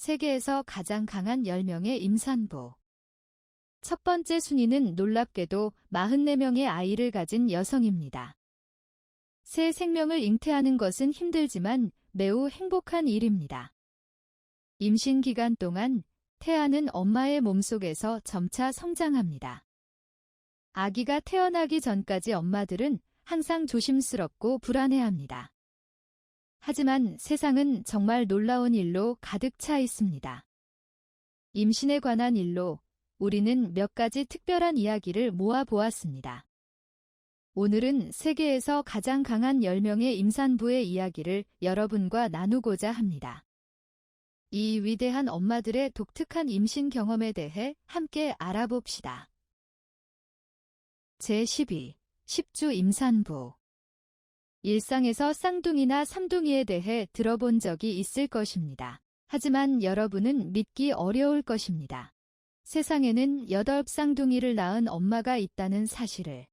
세계에서 가장 강한 10명의 임산부. 첫 번째 순위는 놀랍게도 44명의 아이를 가진 여성입니다. 새 생명을 잉태하는 것은 힘들지만 매우 행복한 일입니다. 임신 기간 동안 태아는 엄마의 몸속에서 점차 성장합니다. 아기가 태어나기 전까지 엄마들은 항상 조심스럽고 불안해합니다. 하지만 세상은 정말 놀라운 일로 가득 차 있습니다. 임신에 관한 일로 우리는 몇 가지 특별한 이야기를 모아보았습니다. 오늘은 세계에서 가장 강한 10명의 임산부의 이야기를 여러분과 나누고자 합니다. 이 위대한 엄마들의 독특한 임신 경험에 대해 함께 알아봅시다. 제12. 10주 임산부. 일상에서 쌍둥이나 삼둥이에 대해 들어본 적이 있을 것입니다. 하지만 여러분은 믿기 어려울 것입니다. 세상에는 8쌍둥이를 낳은 엄마가 있다는 사실을.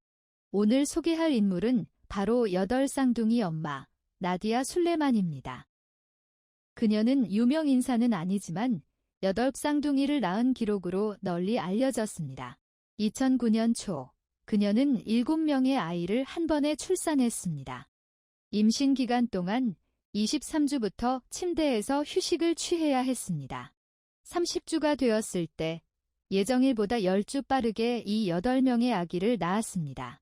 오늘 소개할 인물은 바로 8쌍둥이 엄마, 나디아 술레만입니다. 그녀는 유명 인사는 아니지만 8쌍둥이를 낳은 기록으로 널리 알려졌습니다. 2009년 초, 그녀는 7명의 아이를 한 번에 출산했습니다. 임신 기간 동안 23주부터 침대에서 휴식을 취해야 했습니다. 30주가 되었을 때 예정일보다 10주 빠르게 이 8명의 아기를 낳았습니다.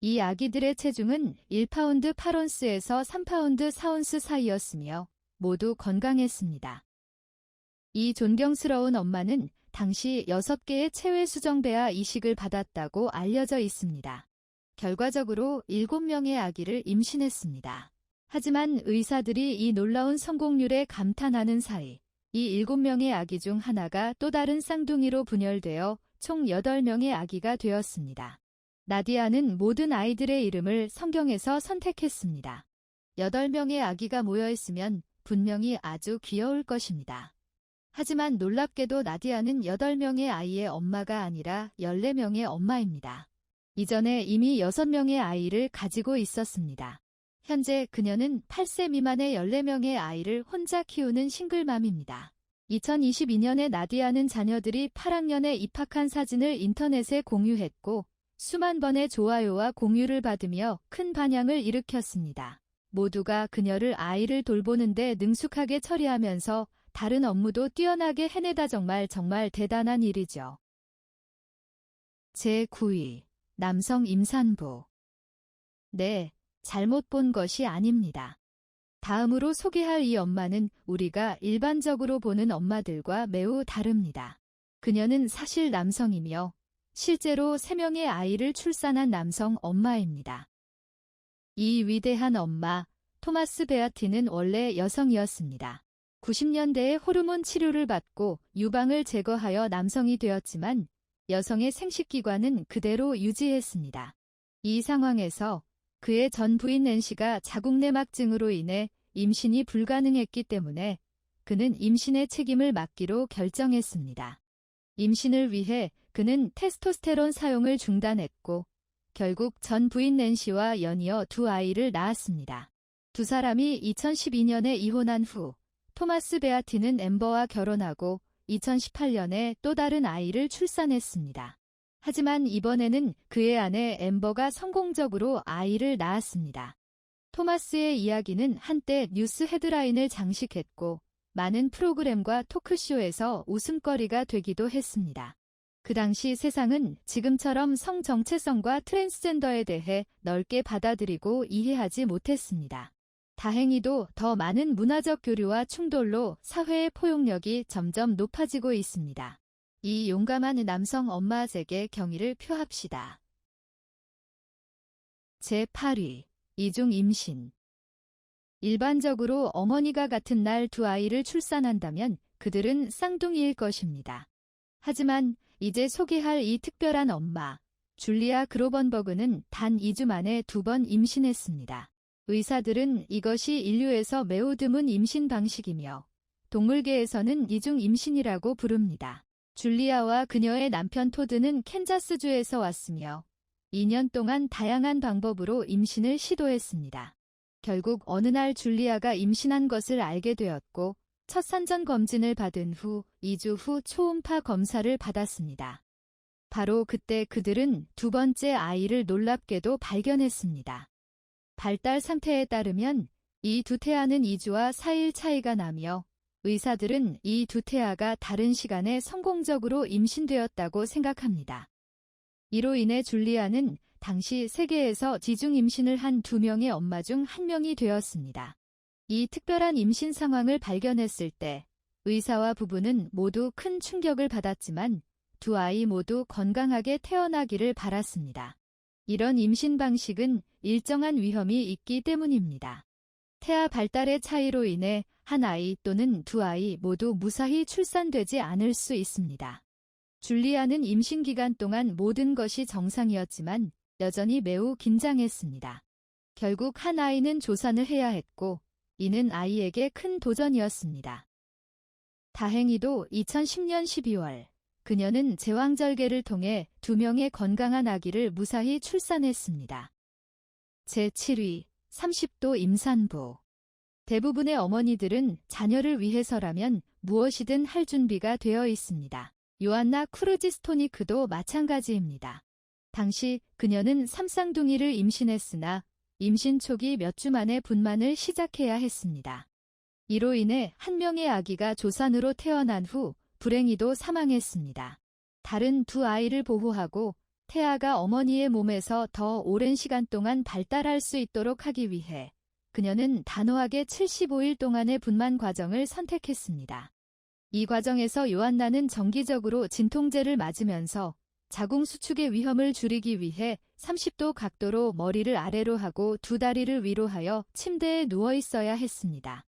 이 아기들의 체중은 1파운드 8온스에서 3파운드 4온스 사이였으며 모두 건강했습니다. 이 존경스러운 엄마는 당시 6개의 체외 수정배아 이식을 받았다고 알려져 있습니다. 결과적으로 7명의 아기를 임신했습니다. 하지만 의사들이 이 놀라운 성공률에 감탄하는 사이 이 7명의 아기 중 하나가 또 다른 쌍둥이로 분열되어 총 8명의 아기가 되었습니다. 나디아는 모든 아이들의 이름을 성경에서 선택했습니다. 8명의 아기가 모여있으면 분명히 아주 귀여울 것입니다. 하지만 놀랍게도 나디아는 8명의 아이의 엄마가 아니라 14명의 엄마입니다. 이전에 이미 6명의 아이를 가지고 있었습니다. 현재 그녀는 8세 미만의 14명의 아이를 혼자 키우는 싱글맘입니다. 2022년에 나디아는 자녀들이 8학년에 입학한 사진을 인터넷에 공유했고 수만 번의 좋아요와 공유를 받으며 큰 반향을 일으켰습니다. 모두가 그녀를 아이를 돌보는데 능숙하게 처리하면서 다른 업무도 뛰어나게 해내다 정말 대단한 일이죠. 제9위. 남성 임산부. 네, 잘못 본 것이 아닙니다. 다음으로 소개할 이 엄마는 우리가 일반적으로 보는 엄마들과 매우 다릅니다. 그녀는 사실 남성이며 실제로 3명의 아이를 출산한 남성 엄마입니다. 이 위대한 엄마, 토마스 베아티는 원래 여성이었습니다. 90년대에 호르몬 치료를 받고 유방을 제거하여 남성이 되었지만 여성의 생식기관은 그대로 유지했습니다. 이 상황에서 그의 전 부인 낸시가 자궁내막증으로 인해 임신이 불가능했기 때문에 그는 임신의 책임을 맡기로 결정했습니다. 임신을 위해 그는 테스토스테론 사용을 중단했고 결국 전 부인 낸시와 연이어 2아이를 낳았습니다. 두 사람이 2012년에 이혼한 후 토마스 베아티는 엠버와 결혼하고 2018년에 또 다른 아이를 출산했습니다. 하지만 이번에는 그의 아내 엠버가 성공적으로 아이를 낳았습니다. 토마스의 이야기는 한때 뉴스 헤드라인을 장식했고 많은 프로그램과 토크쇼에서 웃음거리가 되기도 했습니다. 그 당시 세상은 지금처럼 성 정체성과 트랜스젠더에 대해 넓게 받아들이고 이해하지 못했습니다. 다행히도 더 많은 문화적 교류와 충돌로 사회의 포용력이 점점 높아지고 있습니다. 이 용감한 남성 엄마에게 경의를 표합시다. 제8위. 이중 임신. 일반적으로 어머니가 같은 날 2아이를 출산한다면 그들은 쌍둥이일 것입니다. 하지만 이제 소개할 이 특별한 엄마, 줄리아 그로번버그는 단 2주 만에 2번 임신했습니다. 의사들은 이것이 인류에서 매우 드문 임신 방식이며 동물계에서는 이중 임신이라고 부릅니다. 줄리아와 그녀의 남편 토드는 캔자스주에서 왔으며 2년 동안 다양한 방법으로 임신을 시도했습니다. 결국 어느 날 줄리아가 임신한 것을 알게 되었고 첫 산전 검진을 받은 후 2주 후 초음파 검사를 받았습니다. 바로 그때 그들은 두 번째 아이를 놀랍게도 발견했습니다. 발달 상태에 따르면 이 두 태아는 2주와 4일 차이가 나며 의사들은 이 두 태아가 다른 시간에 성공적으로 임신되었다고 생각합니다. 이로 인해 줄리아는 당시 세계에서 지중 임신을 한 2명의 엄마 중 1명이 되었습니다. 이 특별한 임신 상황을 발견했을 때 의사와 부부는 모두 큰 충격을 받았지만 두 아이 모두 건강하게 태어나기를 바랐습니다. 이런 임신 방식은 일정한 위험이 있기 때문입니다. 태아 발달의 차이로 인해 한 아이 또는 두 아이 모두 무사히 출산되지 않을 수 있습니다. 줄리아는 임신 기간 동안 모든 것이 정상이었지만 여전히 매우 긴장했습니다. 결국 한 아이는 조산을 해야 했고 이는 아이에게 큰 도전이었습니다. 다행히도 2010년 12월 그녀는 제왕절개를 통해 2명의 건강한 아기를 무사히 출산했습니다. 제7위 30도 임산부. 대부분의 어머니들은 자녀를 위해서라면 무엇이든 할 준비가 되어 있습니다. 요안나 쿠르지스토니크도 마찬가지입니다. 당시 그녀는 3쌍둥이를 임신했으나 임신 초기 몇 주 만에 분만을 시작해야 했습니다. 이로 인해 한 명의 아기가 조산으로 태어난 후 불행히도 사망했습니다. 다른 두 아이를 보호하고 태아가 어머니의 몸에서 더 오랜 시간 동안 발달할 수 있도록 하기 위해 그녀는 단호하게 75일 동안의 분만 과정을 선택했습니다. 이 과정에서 요안나는 정기적으로 진통제를 맞으면서 자궁 수축의 위험을 줄이기 위해 30도 각도로 머리를 아래로 하고 두 다리를 위로 하여 침대에 누워 있어야 했습니다.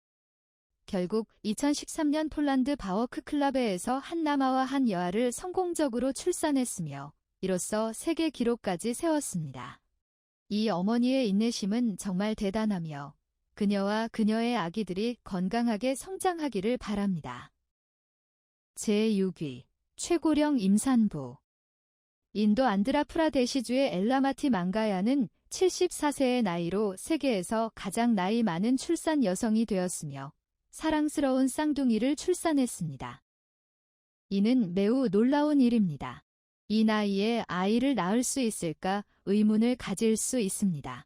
결국 2013년 폴란드 바워크클라베에서 한 남아와 한 여아를 성공적으로 출산했으며 이로써 세계 기록까지 세웠습니다. 이 어머니의 인내심은 정말 대단하며 그녀와 그녀의 아기들이 건강하게 성장하기를 바랍니다. 제6위 최고령 임산부. 인도 안드라프라데시주의 엘라마티 망가야는 74세의 나이로 세계에서 가장 나이 많은 출산 여성이 되었으며 사랑스러운 쌍둥이를 출산했습니다. 이는 매우 놀라운 일입니다. 이 나이에 아이를 낳을 수 있을까 의문을 가질 수 있습니다.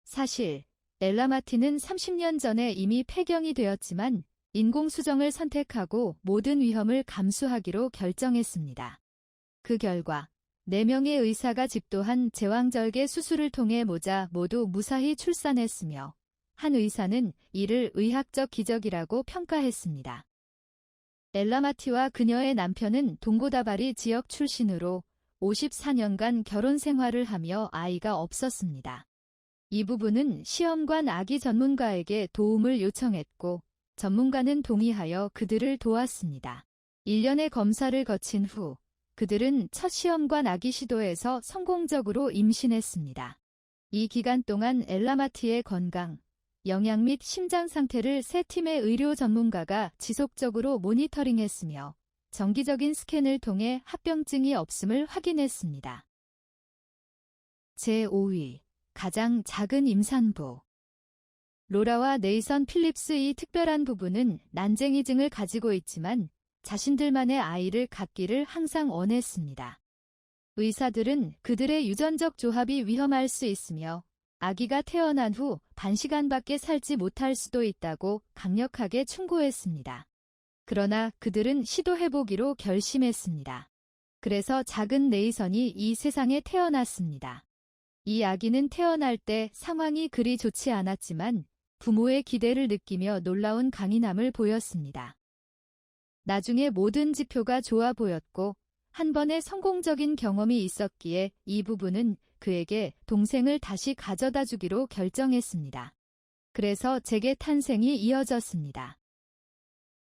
사실 엘라마티는 30년 전에 이미 폐경이 되었지만 인공수정을 선택하고 모든 위험을 감수하기로 결정했습니다. 그 결과 4명의 의사가 집도한 제왕절개 수술을 통해 모두 무사히 출산했으며 한 의사는 이를 의학적 기적이라고 평가했습니다. 엘라마티와 그녀의 남편은 동고다바리 지역 출신으로 54년간 결혼 생활을 하며 아이가 없었습니다. 이 부부는 시험관 아기 전문가에게 도움을 요청했고 전문가는 동의하여 그들을 도왔습니다. 1년의 검사를 거친 후 그들은 첫 시험관 아기 시도에서 성공적으로 임신했습니다. 이 기간 동안 엘라마티의 건강, 영양 및 심장 상태를 세 팀의 의료 전문가가 지속적으로 모니터링했으며 정기적인 스캔을 통해 합병증이 없음을 확인했습니다. 제5위 가장 작은 임산부. 로라와 네이선 필립스 이 특별한 부부는 난쟁이증을 가지고 있지만 자신들만의 아이를 갖기를 항상 원했습니다. 의사들은 그들의 유전적 조합이 위험할 수 있으며 아기가 태어난 후 단시간밖에 살지 못할 수도 있다고 강력하게 충고했습니다. 그러나 그들은 시도해보기로 결심했습니다. 그래서 작은 네이선이 이 세상에 태어났습니다. 이 아기는 태어날 때 상황이 그리 좋지 않았지만 부모의 기대를 느끼며 놀라운 강인함을 보였습니다. 나중에 모든 지표가 좋아 보였고 한 번의 성공적인 경험이 있었기에 이 부부는 그에게 동생을 다시 가져다 주기로 결정했습니다. 그래서 잭의 탄생이 이어졌습니다.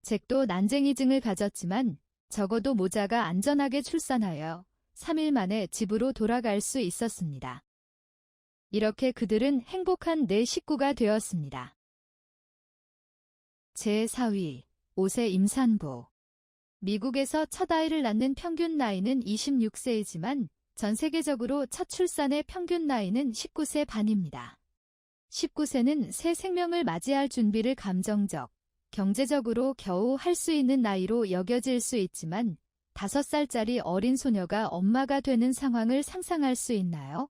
잭도 난쟁이증을 가졌지만 적어도 모자가 안전하게 출산하여 3일 만에 집으로 돌아갈 수 있었습니다. 이렇게 그들은 행복한 네 식구가 되었습니다. 제4위 5세 임산부. 미국에서 첫 아이를 낳는 평균 나이는 26세이지만 전 세계적으로 첫 출산의 평균 나이는 19세 반입니다. 19세는 새 생명을 맞이할 준비를 감정적, 경제적으로 겨우 할 수 있는 나이로 여겨질 수 있지만 5살짜리 어린 소녀가 엄마가 되는 상황을 상상할 수 있나요?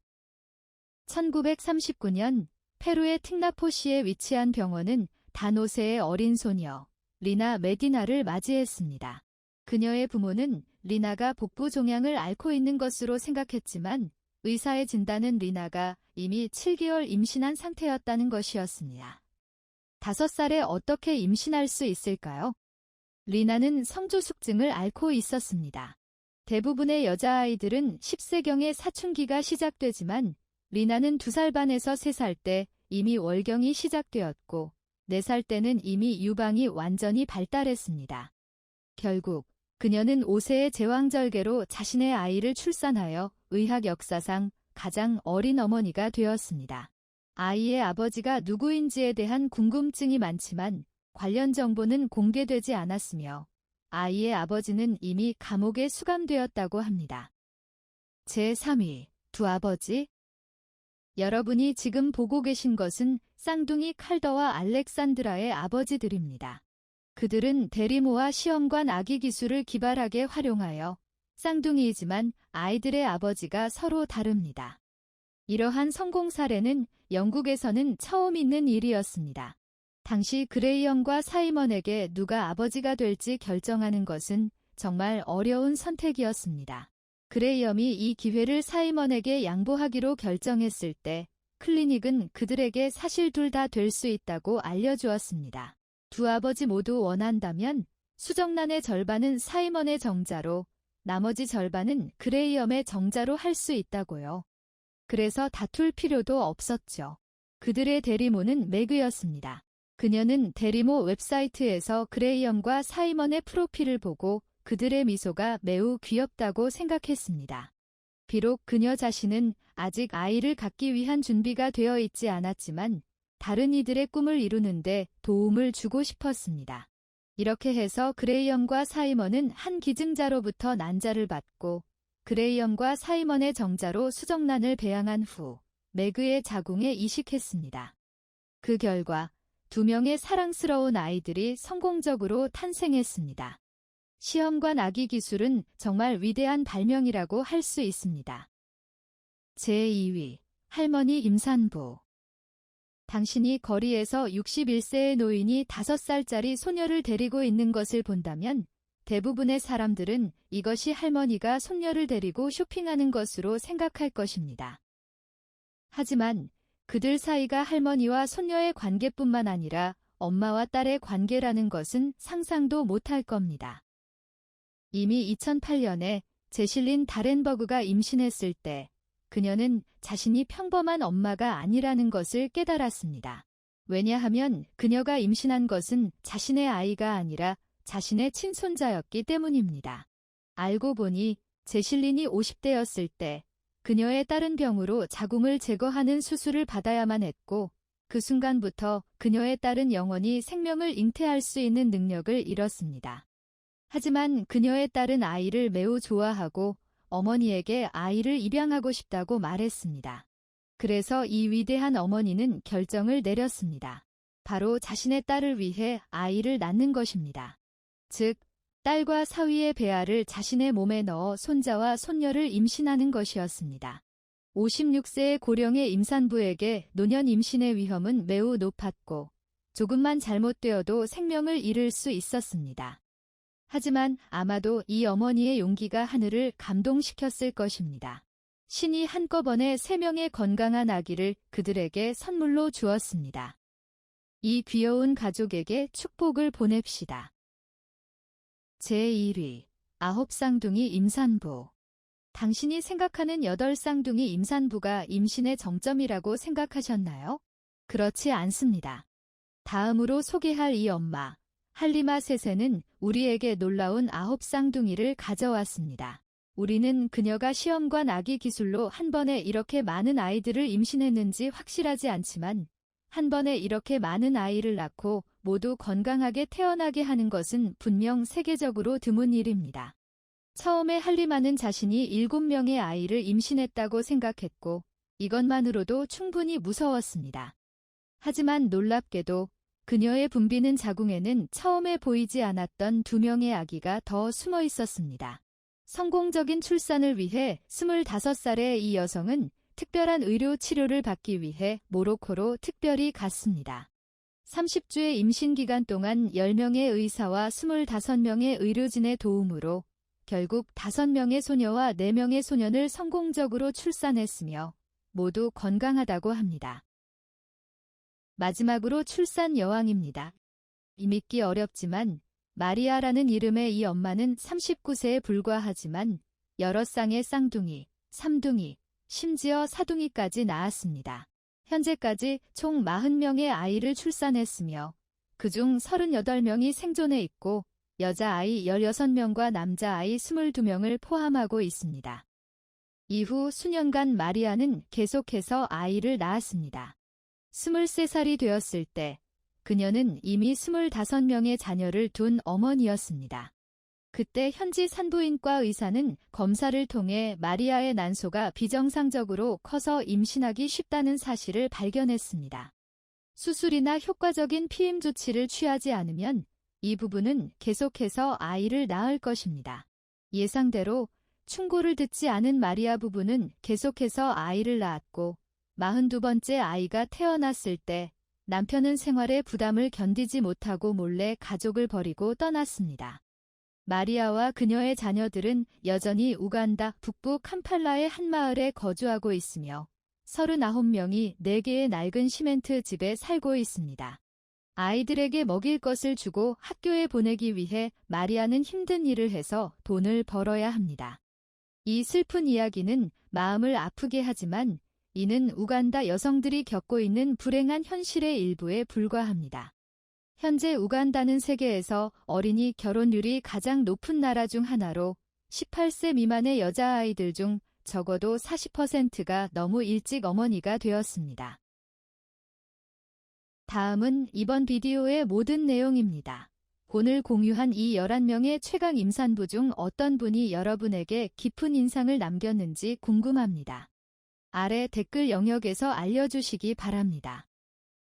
1939년 페루의 틱나포시에 위치한 병원은 단5세의 어린 소녀 리나 메디나를 맞이했습니다. 그녀의 부모는 리나가 복부 종양을 앓고 있는 것으로 생각했지만 의사의 진단은 리나가 이미 7개월 임신한 상태였다는 것이었습니다. 5살에 어떻게 임신할 수 있을까요? 리나는 성조숙증을 앓고 있었습니다. 대부분의 여자아이들은 10세경에 사춘기가 시작되지만 리나는 2살 반에서 3살 때 이미 월경이 시작되었고 4살 때는 이미 유방이 완전히 발달했습니다. 결국 그녀는 5세의 제왕절개로 자신의 아이를 출산하여 의학 역사상 가장 어린 어머니가 되었습니다. 아이의 아버지가 누구인지에 대한 궁금증이 많지만 관련 정보는 공개되지 않았으며 아이의 아버지는 이미 감옥에 수감되었다고 합니다. 제3위, 두 아버지. 여러분이 지금 보고 계신 것은 쌍둥이 칼더와 알렉산드라의 아버지들입니다. 그들은 대리모와 시험관 아기 기술을 기발하게 활용하여 쌍둥이이지만 아이들의 아버지가 서로 다릅니다. 이러한 성공 사례는 영국에서는 처음 있는 일이었습니다. 당시 그레이엄과 사이먼에게 누가 아버지가 될지 결정하는 것은 정말 어려운 선택이었습니다. 그레이엄이 이 기회를 사이먼에게 양보하기로 결정했을 때 클리닉은 그들에게 사실 둘 다 될 수 있다고 알려주었습니다. 두 아버지 모두 원한다면 수정란의 절반은 사이먼의 정자로 나머지 절반은 그레이엄의 정자로 할 수 있다고요. 그래서 다툴 필요도 없었죠. 그들의 대리모는 매그였습니다. 그녀는 대리모 웹사이트에서 그레이엄과 사이먼의 프로필을 보고 그들의 미소가 매우 귀엽다고 생각했습니다. 비록 그녀 자신은 아직 아이를 갖기 위한 준비가 되어 있지 않았지만 다른 이들의 꿈을 이루는데 도움을 주고 싶었습니다. 이렇게 해서 그레이엄과 사이먼은 한 기증자로부터 난자를 받고 그레이엄과 사이먼의 정자로 수정란을 배양한 후 매그의 자궁에 이식했습니다. 그 결과 2명의 사랑스러운 아이들이 성공적으로 탄생했습니다. 시험관 아기 기술은 정말 위대한 발명이라고 할 수 있습니다. 제2위, 할머니 임산부. 당신이 거리에서 61세의 노인이 5살짜리 소녀를 데리고 있는 것을 본다면 대부분의 사람들은 이것이 할머니가 손녀를 데리고 쇼핑하는 것으로 생각할 것입니다. 하지만 그들 사이가 할머니와 손녀의 관계뿐만 아니라 엄마와 딸의 관계라는 것은 상상도 못할 겁니다. 이미 2008년에 제실린 다렌버그가 임신했을 때 그녀는 자신이 평범한 엄마가 아니라는 것을 깨달았습니다. 왜냐하면 그녀가 임신한 것은 자신의 아이가 아니라 자신의 친손자였기 때문입니다. 알고 보니 제실린이 50대였을 때 그녀의 딸은 병으로 자궁을 제거하는 수술을 받아야만 했고 그 순간부터 그녀의 딸은 영원히 생명을 잉태할 수 있는 능력을 잃었습니다. 하지만 그녀의 딸은 아이를 매우 좋아하고 어머니에게 아이를 입양하고 싶다고 말했습니다. 그래서 이 위대한 어머니는 결정을 내렸습니다. 바로 자신의 딸을 위해 아이를 낳는 것입니다. 즉, 딸과 사위의 배아를 자신의 몸에 넣어 손자와 손녀를 임신하는 것이었습니다. 56세의 고령의 임산부에게 노년 임신의 위험은 매우 높았고 조금만 잘못되어도 생명을 잃을 수 있었습니다. 하지만 아마도 이 어머니의 용기가 하늘을 감동시켰을 것입니다. 신이 한꺼번에 3명의 건강한 아기를 그들에게 선물로 주었습니다. 이 귀여운 가족에게 축복을 보냅시다. 제1위, 9쌍둥이 임산부. 당신이 생각하는 8쌍둥이 임산부가 임신의 정점이라고 생각하셨나요? 그렇지 않습니다. 다음으로 소개할 이 엄마, 할리마 3세는 우리에게 놀라운 9쌍둥이를 가져왔습니다. 우리는 그녀가 시험관 아기 기술로 한 번에 이렇게 많은 아이들을 임신했는지 확실하지 않지만 한 번에 이렇게 많은 아이를 낳고 모두 건강하게 태어나게 하는 것은 분명 세계적으로 드문 일입니다. 처음에 할리마는 자신이 7명의 아이를 임신했다고 생각했고 이것만으로도 충분히 무서웠습니다. 하지만 놀랍게도 그녀의 붐비는 자궁에는 처음에 보이지 않았던 2명의 아기가 더 숨어 있었습니다. 성공적인 출산을 위해 25살의 이 여성은 특별한 의료 치료를 받기 위해 모로코로 특별히 갔습니다. 30주의 임신 기간 동안 10명의 의사와 25명의 의료진의 도움으로 결국 5명의 소녀와 4명의 소년을 성공적으로 출산했으며 모두 건강하다고 합니다. 마지막으로 출산 여왕입니다. 믿기 어렵지만 마리아라는 이름의 이 엄마는 39세에 불과하지만 여러 쌍의 쌍둥이, 삼둥이, 심지어 사둥이까지 낳았습니다. 현재까지 총 40명의 아이를 출산했으며 그중 38명이 생존해 있고 여자아이 16명과 남자아이 22명을 포함하고 있습니다. 이후 수년간 마리아는 계속해서 아이를 낳았습니다. 23살이 되었을 때 그녀는 이미 25명의 자녀를 둔 어머니였습니다. 그때 현지 산부인과 의사는 검사를 통해 마리아의 난소가 비정상적으로 커서 임신하기 쉽다는 사실을 발견했습니다. 수술이나 효과적인 피임 조치를 취하지 않으면 이 부부는 계속해서 아이를 낳을 것입니다. 예상대로 충고를 듣지 않은 마리아 부부는 계속해서 아이를 낳았고 42번째 아이가 태어났을 때 남편은 생활의 부담을 견디지 못하고 몰래 가족을 버리고 떠났습니다. 마리아와 그녀의 자녀들은 여전히 우간다 북부 캄팔라의 한 마을에 거주하고 있으며 39명이 4개의 낡은 시멘트 집에 살고 있습니다. 아이들에게 먹일 것을 주고 학교에 보내기 위해 마리아는 힘든 일을 해서 돈을 벌어야 합니다. 이 슬픈 이야기는 마음을 아프게 하지만 이는 우간다 여성들이 겪고 있는 불행한 현실의 일부에 불과합니다. 현재 우간다는 세계에서 어린이 결혼율이 가장 높은 나라 중 하나로 18세 미만의 여자아이들 중 적어도 40%가 너무 일찍 어머니가 되었습니다. 다음은 이번 비디오의 모든 내용입니다. 오늘 공유한 이 11명의 최강 임산부 중 어떤 분이 여러분에게 깊은 인상을 남겼는지 궁금합니다. 아래 댓글 영역에서 알려주시기 바랍니다.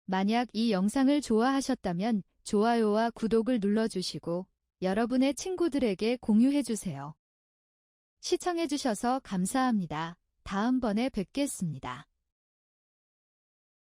만약 이 영상을 좋아하셨다면 좋아요와 구독을 눌러주시고 여러분의 친구들에게 공유해주세요. 시청해주셔서 감사합니다. 다음번에 뵙겠습니다.